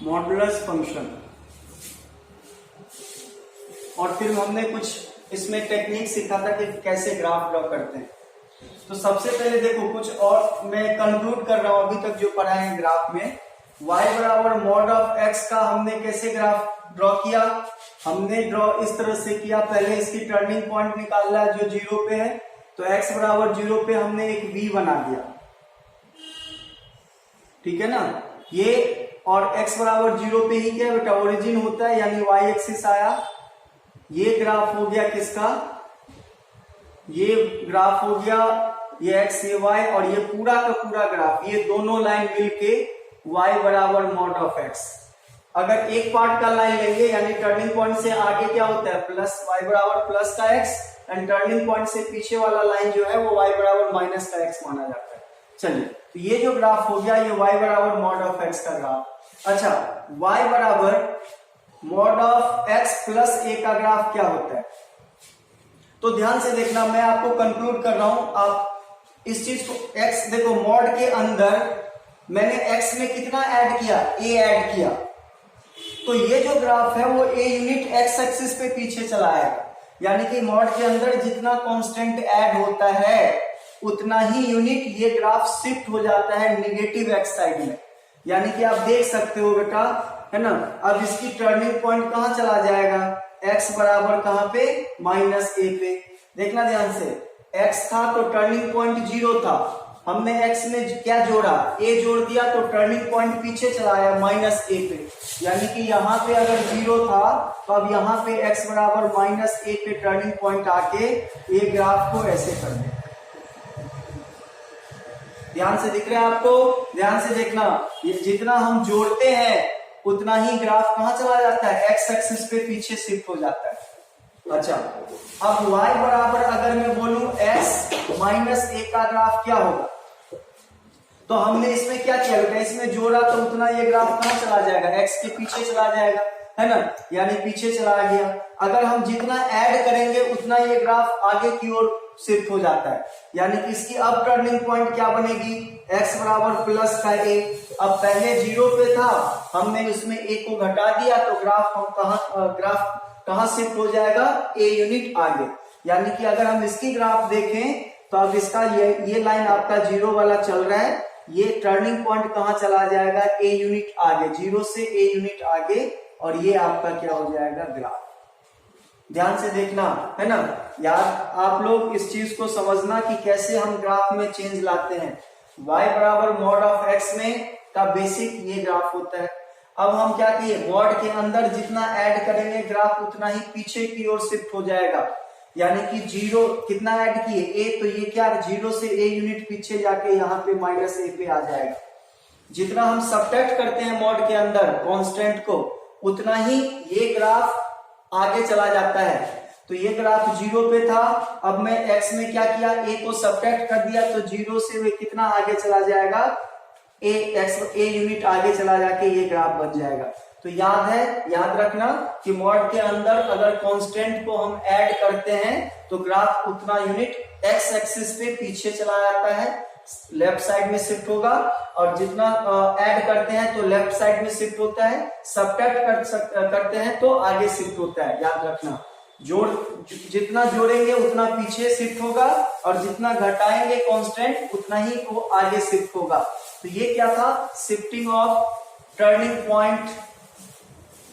Modulus function. और फिर हमने कुछ इसमें टेक्निक सीखा था कि कैसे ग्राफ ड्रॉ करते हैं। तो सबसे पहले देखो कुछ और मैं कंक्लूड कर रहा हूं अभी तक जो पढ़ा है ग्राफ में। y बराबर मॉड ऑफ x का हमने कैसे ग्राफ ड्रॉ किया, हमने ड्रॉ इस तरह से किया। पहले इसकी टर्निंग पॉइंट निकालना है जो 0 पे है, तो x बराबर 0 पे हमने एक v बना दिया, ठीक है ना। ये और x बराबर 0 पे ही क्या बेटा ओरिजिन होता है, यानी y एक्सिस आया। ये ग्राफ हो गया किसका, ये ग्राफ हो गया ये x ये y, और ये पूरा का पूरा ग्राफ, ये दोनों लाइन मिलके y बराबर मॉड ऑफ x। अगर एक पार्ट का लाइन लेंगे यानी टर्निंग पॉइंट से आगे क्या होता है प्लस y बराबर प्लस का x, एंड टर्निंग पॉइंट से पीछे वाला लाइन जो है वो y बराबर माइनस का x माना जाता है। चलिए तो ये जो ग्राफ हो गया ये y बराबर मॉड ऑफ x का ग्राफ। अच्छा y बराबर mod of x plus a का ग्राफ क्या होता है, तो ध्यान से देखना, मैं आपको कंक्लूड कर रहा हूं। आप इस चीज को x देखो, मॉड के अंदर मैंने x में कितना ऐड किया, a ऐड किया, तो ये जो ग्राफ है वो a यूनिट x एक्सिस पे पीछे चला आएगा। यानी कि मॉड के अंदर जितना कांस्टेंट ऐड होता है उतना ही यूनिट ये ग्राफ शिफ्ट हो जाता है निगेटिव x साइड में। यानी कि आप देख सकते हो बेटा, है ना। अब इसकी टर्निंग पॉइंट कहां चला जाएगा, x बराबर कहां पे माइनस a पे। देखना ध्यान से, x था तो टर्निंग पॉइंट 0 था, हमने x में क्या जोड़ा a जोड़ दिया, तो टर्निंग पॉइंट पीछे चला आया माइनस a पे। यानी कि यहाँ पे अगर 0 था तो अब यहाँ पे x बराबर माइनस a पे टर्निंग पॉइंट आके ये ग्राफ को ऐसे कर दे। ध्यान से दिख रहा है आपको, ध्यान से देखना, ये जितना हम जोड़ते हैं उतना ही ग्राफ कहां चला जाता है, x एक्सिस पे पीछे शिफ्ट हो जाता है। अच्छा अब y बराबर अगर मैं बोलूं x माइनस a का ग्राफ क्या होगा, तो हमने इसमें क्या किया बेटा, इसमें जोड़ा तो उतना ये ग्राफ कहां चला जाएगा, x के पीछे चला जाएगा, है ना, यानी पीछे चला गया। अगर हम जितना ऐड करेंगे उतना ये ग्राफ आगे की ओर शिफ्ट हो जाता है। यानी कि इसकी अब टर्निंग पॉइंट क्या बनेगी, x बराबर प्लस का a। अब पहले 0 पे था, हमने उसमें a को घटा दिया तो ग्राफ कहां शिफ्ट हो जाएगा, a यूनिट आगे। यानी कि अगर हम इसकी ग्राफ देखें तो अब इसका ये लाइन आपका 0 वाला चल रहा है, ये टर्निंग पॉइंट कहां चला जाएगा, a यूनिट आगे, 0 से a यूनिट आगे, और ये आपका क्या हो जाएगा ग्राफ। ध्यान से देखना, है ना यार, आप लोग इस चीज को समझना कि कैसे हम ग्राफ में चेंज लाते हैं। y बराबर मॉड ऑफ x में का बेसिक ये ग्राफ होता है। अब हम क्या किए, मॉड के अंदर जितना ऐड करेंगे ग्राफ उतना ही पीछे की ओर शिफ्ट हो जाएगा। यानी कि 0 कितना ऐड किए a, तो ये क्या 0 से a यूनिट पीछे जाके यहाँ पे माइनस a पे आ जाएगा। जितना हम सब्ट्रैक्ट करते हैं मॉड के अंदर कांस्टेंट को उतना ही ये ग्राफ आगे चला जाता है। तो ये ग्राफ 0 पे था, अब मैं x में क्या किया, a को सब्ट्रैक्ट कर दिया तो 0 से वे कितना आगे चला जाएगा, a यूनिट आगे चला जाके ये ग्राफ बन जाएगा। तो याद रखना कि मॉड के अंदर अगर कांस्टेंट को हम ऐड करते हैं तो ग्राफ उतना यूनिट x एक्सिस पे पीछे चला जाता है, लेफ्ट साइड में शिफ्ट होगा, और जितना ऐड करते हैं तो लेफ्ट साइड में शिफ्ट होता है, सब्ट्रैक्ट करते हैं तो आगे शिफ्ट होता है। याद रखना, जितना जोड़ेंगे उतना पीछे शिफ्ट होगा, और जितना घटाएंगे कांस्टेंट उतना ही वो आगे शिफ्ट होगा। तो ये क्या था, shifting of turning point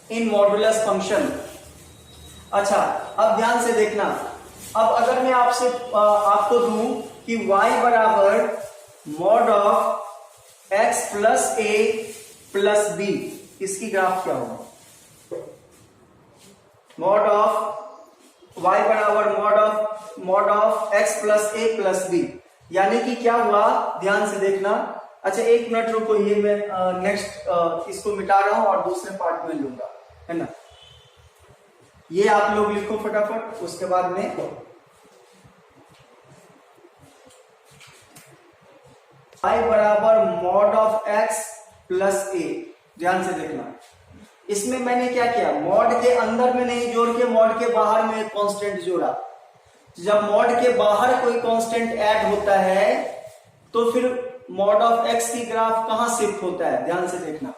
in modulus function. अच्छा अब ध्यान से देखना, अब अगर मैं आपको दूं कि y बराबर mod of x plus a plus b, इसकी ग्राफ क्या होगा, मॉड ऑफ y बराबर mod of x plus a plus b, यानी कि क्या हुआ, ध्यान से देखना। अच्छा एक मिनट रुको, ये मैं नेक्स्ट इसको मिटा रहा हूं और दूसरे पार्ट में लूंगा, है ना। ये आप लोग लिखो फटाफट, उसके बाद में y बराबर mod of x plus a। ध्यान से देखना, इसमें मैंने क्या किया, मॉड के अंदर में नहीं जोड़ के मॉड के बाहर में एक कांस्टेंट जोड़ा। जब मॉड के बाहर कोई कांस्टेंट ऐड होता है तो फिर मॉड ऑफ x की ग्राफ कहां शिफ्ट होता है, ध्यान से देखना।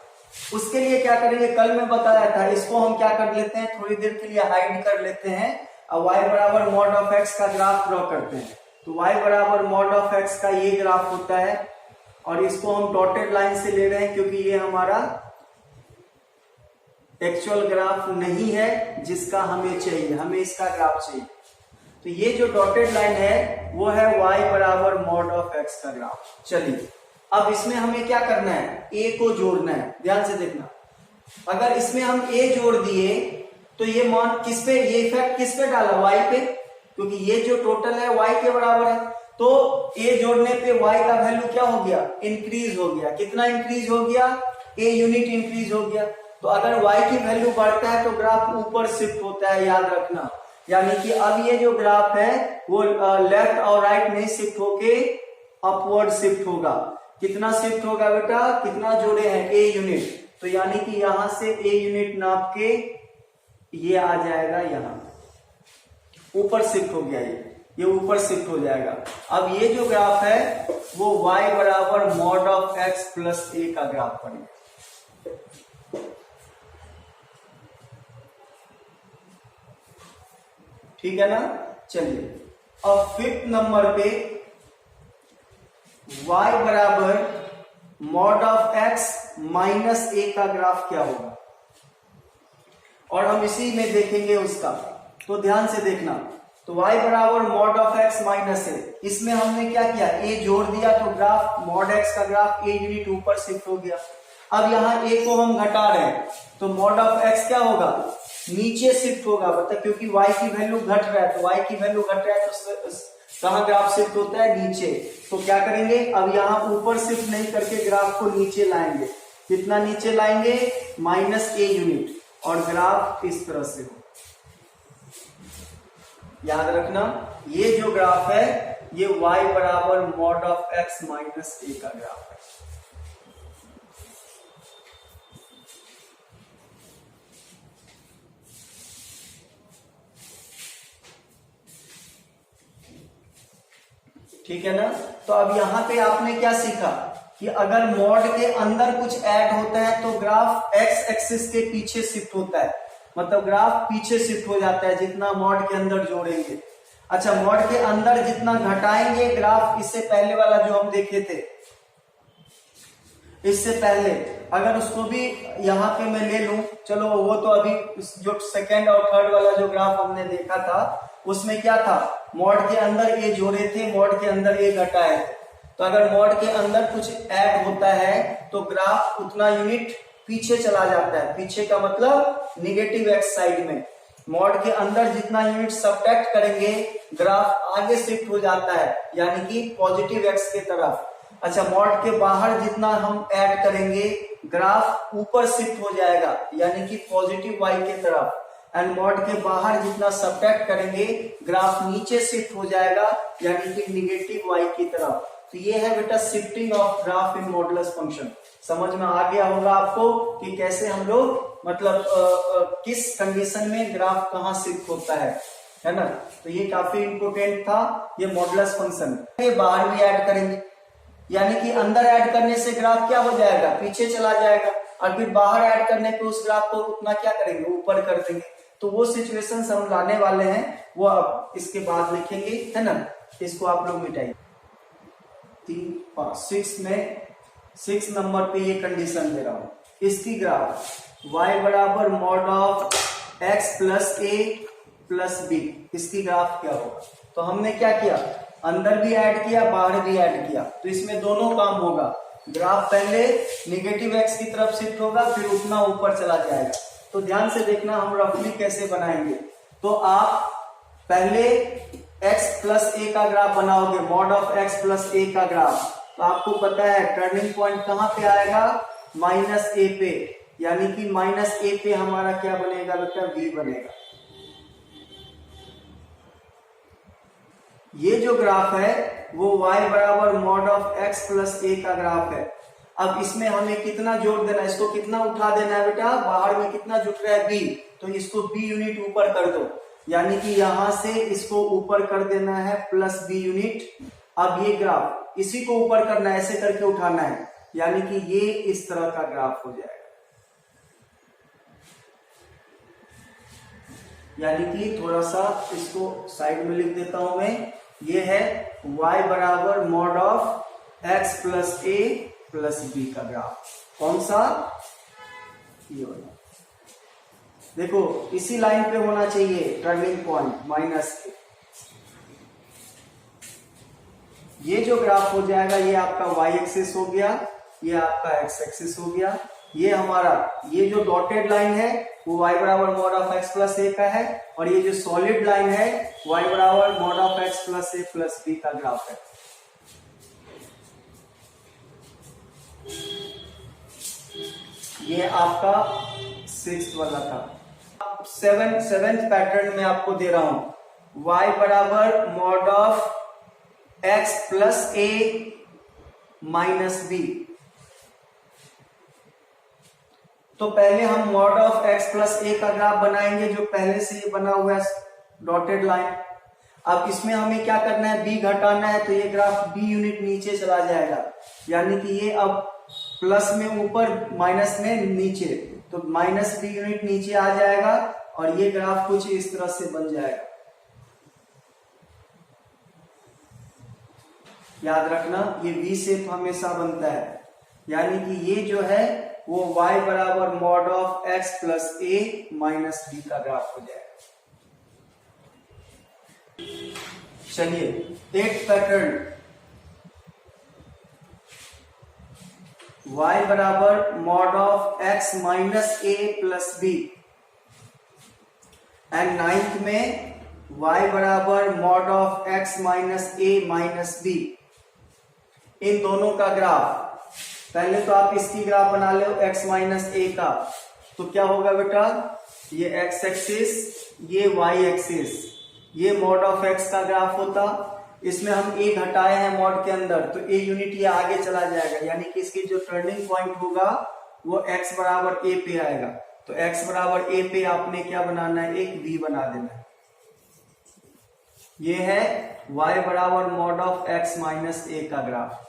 उसके लिए क्या करेंगे, कल मैं बताया था, इसको हम क्या कर लेते हैं, थोड़ी देर के लिए हाइड कर लेते हैं और y बराबर मॉड ऑफ x का ग्राफ ड्रॉ करते हैं। तो y बराबर मॉड ऑफ x का ये ग्राफ होता है और इसको हम डॉटेड लाइन से ले रहे हैं क्योंकि ये हमारा एक्चुअल ग्राफ नहीं है जिसका हमें चाहिए, हमें इसका ग्राफ चाहिए। तो ये जो डॉटेड लाइन है वो है y बराबर मॉड ऑफ x का ग्राफ। चलिए अब इसमें हमें क्या करना है, a को जोड़ना है। ध्यान से देखना, अगर इसमें हम a जोड़ दिए तो ये मान किस पे, ये इफेक्ट किस पे डाला, y पे, क्योंकि ये जो टोटल है y के बराबर है। तो a जोड़ने पे y का वैल्यू क्या हो गया, इंक्रीज हो गया। कितना इंक्रीज हो गया, a यूनिट इंक्रीज हो गया। तो अगर y की वैल्यू बढ़ता है तो ग्राफ ऊपर शिफ्ट होता है, याद रखना। यानी कि अब ये जो ग्राफ है वो लेफ्ट और राइट नहीं शिफ्ट होके अपवर्ड शिफ्ट होगा। कितना शिफ्ट होगा बेटा, कितना जोड़े हैं, a यूनिट। तो यानी कि यहां से a यूनिट नाप के ये आ जाएगा, यहां ऊपर शिफ्ट हो गया, ये ऊपर शिफ्ट हो जाएगा। अब ये जो ग्राफ है वो y बराबर mod of x plus a का ग्राफ बनेगा। ठीक है ना। चलिए अब फिफ्थ नंबर पे y बराबर mod of x minus a का ग्राफ क्या होगा, और हम इसी में देखेंगे उसका। तो ध्यान से देखना, तो y बराबर mod of x minus a, इसमें हमने क्या किया, a जोड़ दिया तो ग्राफ मॉड x का ग्राफ a यूनिट ऊपर शिफ्ट हो गया। अब यहाँ a को हम घटा रहे हैं तो मॉड ऑफ x क्या होगा, नीचे शिफ्ट होगा, मतलब क्योंकि y की वैल्यू घट रहा है, तो y की वैल्यू घट रहा है तो कहाँ ग्राफ शिफ्ट होता है, नीचे। तो क्या करेंगे, अब यहाँ ऊपर शिफ्ट नहीं करके ग्राफ को नीचे लाएंगे। कितना नीचे लाएंगे, माइनस a यूनिट, और ग्राफ इस तरह से हो। याद रखना ये जो ग्राफ है ये y बराबर mod of x minus a का ग्राफ है। ठीक है ना। तो अब यहां पे आपने क्या सीखा कि अगर मॉड के अंदर कुछ ऐड होता है तो ग्राफ x एक्सिस के पीछे शिफ्ट होता है, मतलब ग्राफ पीछे शिफ्ट हो जाता है जितना मॉड के अंदर जोड़ेंगे। अच्छा, मॉड के अंदर जितना घटाएंगे ग्राफ, इससे पहले वाला जो हम देखे थे, इससे पहले अगर उसको भी यहाँ पे मैं ले लूं, चलो वो तो अभी जो सेकेंड और थर्ड वाला जो ग्राफ हमने देखा था उसमें क्या था, मॉड के अंदर ये जोड़े थे, मॉड के अंदर ये घटाए थे। तो अगर मॉड के अंदर कुछ ऐड होता है तो ग्राफ उतना यूनिट पीछे चला जाता है। पीछे का मतलब निगेटिव एक्स साइड में। मॉड के अंदर जितना यूनिट सब्ट्रैक्ट करेंगे ग्राफ आगे शिफ्ट हो जाता है, यानी कि पॉजिटिव एक्स के तरफ। अच्छा, मॉड के बाहर जितना हम ऐड करेंगे ग्राफ ऊपर शिफ्ट हो जाएगा, यानी कि पॉजिटिव वाई के तरफ। एंड मॉड के बाहर जितना सब्ट्रैक्ट करेंगे ग्राफ नीचे शिफ्ट हो जाएगा, यानी कि निगेटिव वाई की तरफ। तो ये है बेटा shifting of graph in modulus function. समझ में आ गया होगा आपको कि कैसे हम लोग मतलब किस कंडीशन में ग्राफ कहाँ शिफ्ट होता है ना। तो ये काफी इंपोर्टेंट था ये मॉडुलस फंक्शन। ये बाहर भी ऐड करेंगे, यानी कि अंदर ऐड करने से ग्राफ क्या हो जाएगा, पीछे चला जाएगा, और फिर बाहर ऐड करने पे उस ग्राफ को उतना क्या करेंगे, ऊपर कर देंगे। तो वो सिचुएशंस हम लाने वाले हैं, वो अब इसके बाद लिखेंगे, है ना। इसको आप लोग मिटाइए। 6 नंबर पे ये कंडीशन दे रहा हूं, इसकी ग्राफ y बराबर mod of x plus a plus b, इसकी ग्राफ क्या होगा। तो हमने क्या किया, अंदर भी ऐड किया, बाहर भी ऐड किया, तो इसमें दोनों काम होगा। ग्राफ पहले निगेटिव x की तरफ शिफ्ट होगा, फिर उतना ऊपर चला जाएगा। तो ध्यान से देखना हम रफली कैसे बनाएंगे। तो आप पहले x प्लस a का ग्राफ बनाओगे, mod of x plus a का ग्राफ। तो आपको पता है टर्निंग पॉइंट कहां पे आएगा, माइनस a पे, यानी कि माइनस a पे हमारा क्या बनेगा बेटा, v बनेगा। ये जो ग्राफ है वो y बराबर mod of x plus a का ग्राफ है। अब इसमें हमें कितना जोड़ देना है, इसको कितना उठा देना है बेटा, बाहर में कितना जुट रहा है b, तो इसको b यूनिट ऊपर कर दो, यानी कि यहां से इसको ऊपर कर देना है प्लस b यूनिट। अब ये ग्राफ इसी को ऊपर करना है, ऐसे करके उठाना है, यानी कि ये इस तरह का ग्राफ हो जाएगा। यानी कि थोड़ा सा इसको साइड में लिख देता हूं मैं। ये है y बराबर mod of x plus a plus b का ग्राफ। कौन सा? ये वाला। देखो इसी लाइन पे होना चाहिए टर्निंग पॉइंट माइनस ए। ये जो ग्राफ हो जाएगा ये आपका y एक्सिस हो गया, ये आपका x एक्सिस हो गया। ये हमारा ये जो डॉटेड लाइन है वो y बराबर mod of x plus a का है, और ये जो सॉलिड लाइन है y बराबर mod of x plus a plus b का ग्राफ है। ये आपका 6th वाला था। सेवेंथ पैटर्न में आपको दे रहा हूं y बराबर mod of x plus A minus b. तो पहले हम mod of x plus a का ग्राफ बनाएंगे जो पहले से ये बना हुआ है डॉटेड लाइन। अब इसमें हमें क्या करना है, b घटाना है, तो ये ग्राफ b यूनिट नीचे चला जाएगा, यानी कि ये अब प्लस में ऊपर माइनस में नीचे, तो माइनस बी यूनिट नीचे आ जाएगा और ये ग्राफ कुछ इस तरह से बन जाएगा। याद रखना ये वी शेप हमेशा बनता है, यानी कि ये जो है वो y बराबर mod of x plus A minus B का ग्राफ हो जाएगा। चलिए 8th पैटर्न, y बराबर mod of x minus A plus B, and 9th में y बराबर mod of x minus A minus B. इन दोनों का ग्राफ, पहले तो आप इसकी ग्राफ बना लो x माइनस ए का, तो क्या होगा बेटा, ये x एक्सिस ये y एक्सिस, ये मॉड ऑफ x का ग्राफ होता। इसमें हम a घटाए हैं मॉड के अंदर, तो a यूनिट ये आगे चला जाएगा, यानी कि इसकी जो टर्निंग पॉइंट होगा वो x बराबर a पे आएगा। तो x बराबर a पे आपने क्या बनाना है, एक v बना देना है। ये है y बराबर मॉड ऑफ x माइनस ए का ग्राफ।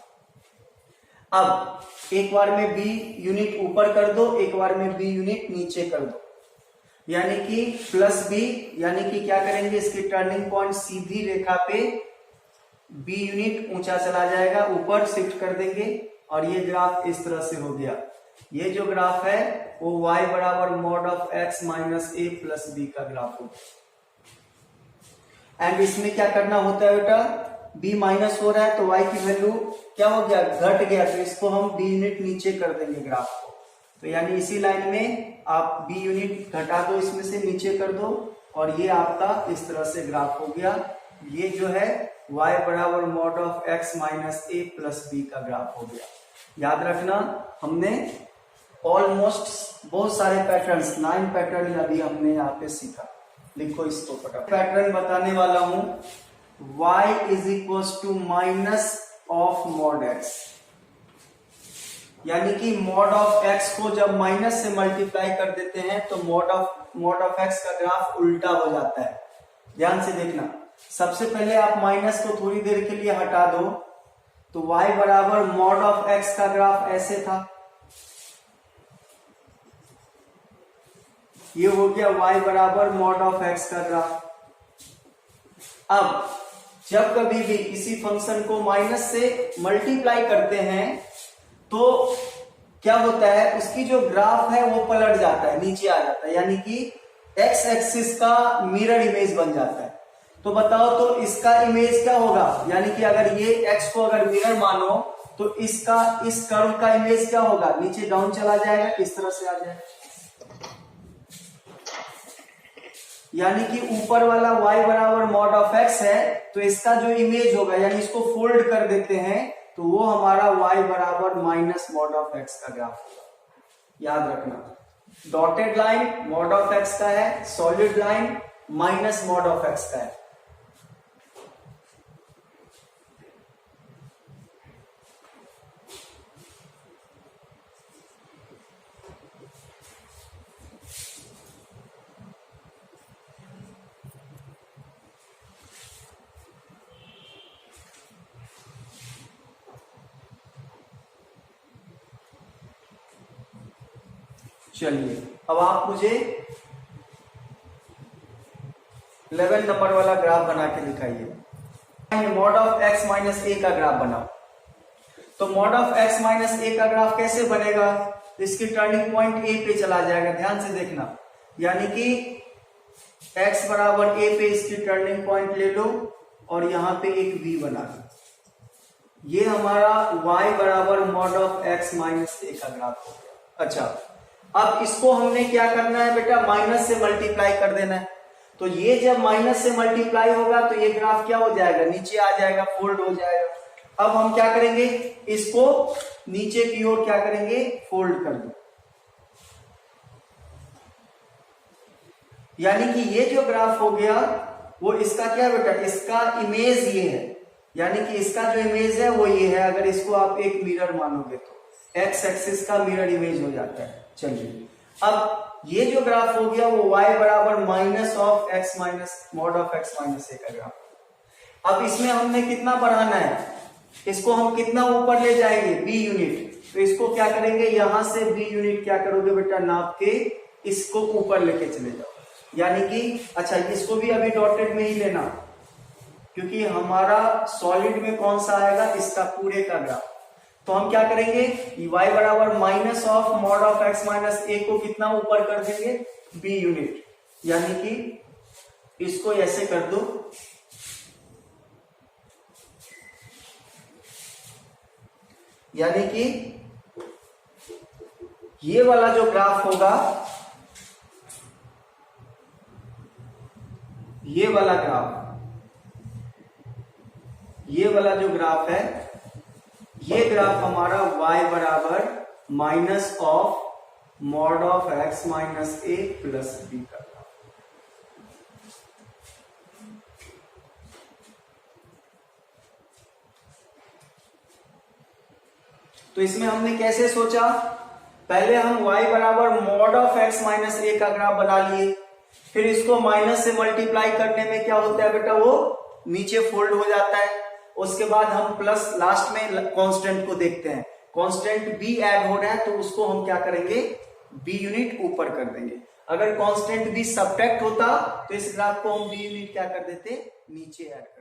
अब एक बार में b यूनिट ऊपर कर दो, एक बार में b यूनिट नीचे कर दो, यानी कि प्लस b, यानी कि क्या करेंगे, इसकी टर्निंग पॉइंट सीधी रेखा पे b यूनिट ऊंचा चला जाएगा, ऊपर शिफ्ट कर देंगे और ये ग्राफ इस तरह से हो गया। ये जो ग्राफ है वो y बराबर mod of x minus A plus b का ग्राफ होगा। एंड इसमें क्या करना होता है बेटा, b माइनस हो रहा है तो y की वैल्यू क्या हो गया, घट गया, तो इसको हम b यूनिट नीचे कर देंगे ग्राफ को। तो यानी इसी लाइन में आप b यूनिट घटा दो, इसमें से नीचे कर दो, और ये आपका इस तरह से ग्राफ हो गया। ये जो है y बराबर mod of x minus A plus b का ग्राफ हो गया। याद रखना हमने ऑलमोस्ट बहुत सारे पैटर्न्स, 9 पैटर्न अभी हमने यहाँ पे सीखा। लिखो इसको फटाफट। पैटर्न बताने वाला हूं, y is equal to minus of mod x, यानी कि मॉड ऑफ x को जब माइनस से मल्टीप्लाई कर देते हैं तो मॉड ऑफ x का ग्राफ उल्टा हो जाता है। ध्यान से देखना, सबसे पहले आप माइनस को थोड़ी देर के लिए हटा दो, तो y बराबर मॉड ऑफ x का ग्राफ ऐसे था, ये हो गया y बराबर मॉड ऑफ x का ग्राफ। अब जब कभी भी किसी फंक्शन को माइनस से मल्टीप्लाई करते हैं तो क्या होता है, उसकी जो ग्राफ है वो पलट जाता है, नीचे आ जाता है, यानी कि x एक्सिस का मिरर इमेज बन जाता है। तो बताओ तो इसका इमेज क्या होगा, यानी कि अगर ये x को अगर मिरर मानो तो इसका इस कर्व का इमेज क्या होगा, नीचे डाउन चला जाएगा, इस तरह से आ जाएगा। यानी कि ऊपर वाला y बराबर मॉड ऑफ x है, तो इसका जो इमेज होगा, यानी इसको फोल्ड कर देते हैं तो वो हमारा y बराबर माइनस मॉड ऑफ x का ग्राफ होगा। याद रखना, dotted line mod of x का है, solid line minus mod of x का है। चलिए अब आप मुझे 11 नंबर वाला ग्राफ बना के दिखाइए। मॉड ऑफ x माइनस ए का ग्राफ बनाओ। तो मॉड ऑफ x माइनस ए का ग्राफ कैसे बनेगा? इसकी टर्निंग पॉइंट ए पे चला जाएगा, ध्यान से देखना। यानी कि x बराबर ए पे इसकी टर्निंग पॉइंट ले लो और यहां पे एक v बना लो। ये हमारा y बराबर मॉड ऑफ x माइनस ए का ग्राफ हो गया। अच्छा, अब इसको हमने क्या करना है बेटा? माइनस से मल्टीप्लाई कर देना है। तो ये जब माइनस से मल्टीप्लाई होगा तो ये ग्राफ क्या हो जाएगा? नीचे आ जाएगा, फोल्ड हो जाएगा। अब हम क्या करेंगे? इसको नीचे की ओर क्या करेंगे? फोल्ड कर दो। यानी कि ये जो ग्राफ हो गया वो इसका क्या बेटा? इसका इमेज ये है। यानी कि इसका जो इमेज है वो ये है। अगर इसको आप एक मिरर मानोगे तो एक्स एक्सिस का मिरर इमेज हो जाता है। चलिए, अब ये जो ग्राफ हो गया वो y बराबर minus of x minus mod of x minus ए का ग्राफ। अब इसमें हमने कितना बढ़ाना है? इसको हम कितना ऊपर ले जाएंगे? b unit. तो इसको क्या करेंगे? यहां से b यूनिट क्या करोगे बेटा? नाप के इसको ऊपर लेके चले जाओ। यानी कि अच्छा, इसको भी अभी डॉटेड में ही लेना, क्योंकि हमारा सॉलिड में कौन सा आएगा? इसका पूरे का ग्राफ। तो हम क्या करेंगे? y बराबर minus of mod of x minus A को कितना ऊपर कर देंगे? b unit. यानी कि इसको ऐसे कर दो। यानी कि ये वाला जो ग्राफ होगा, ये वाला जो ग्राफ है, ये ग्राफ हमारा y बराबर minus of mod of x minus A plus b का ग्राफ। तो इसमें हमने कैसे सोचा? पहले हम y बराबर मॉड ऑफ x माइनस ए का ग्राफ बना लिए, फिर इसको माइनस से मल्टीप्लाई करने में क्या होता है बेटा? वो नीचे फोल्ड हो जाता है। उसके बाद हम प्लस लास्ट में कांस्टेंट को देखते हैं। कांस्टेंट b ऐड हो रहा है तो उसको हम क्या करेंगे? b यूनिट ऊपर कर देंगे। अगर कांस्टेंट b सब्ट्रैक्ट होता तो इस ग्राफ को हम b यूनिट क्या कर देते? नीचे ऐड कर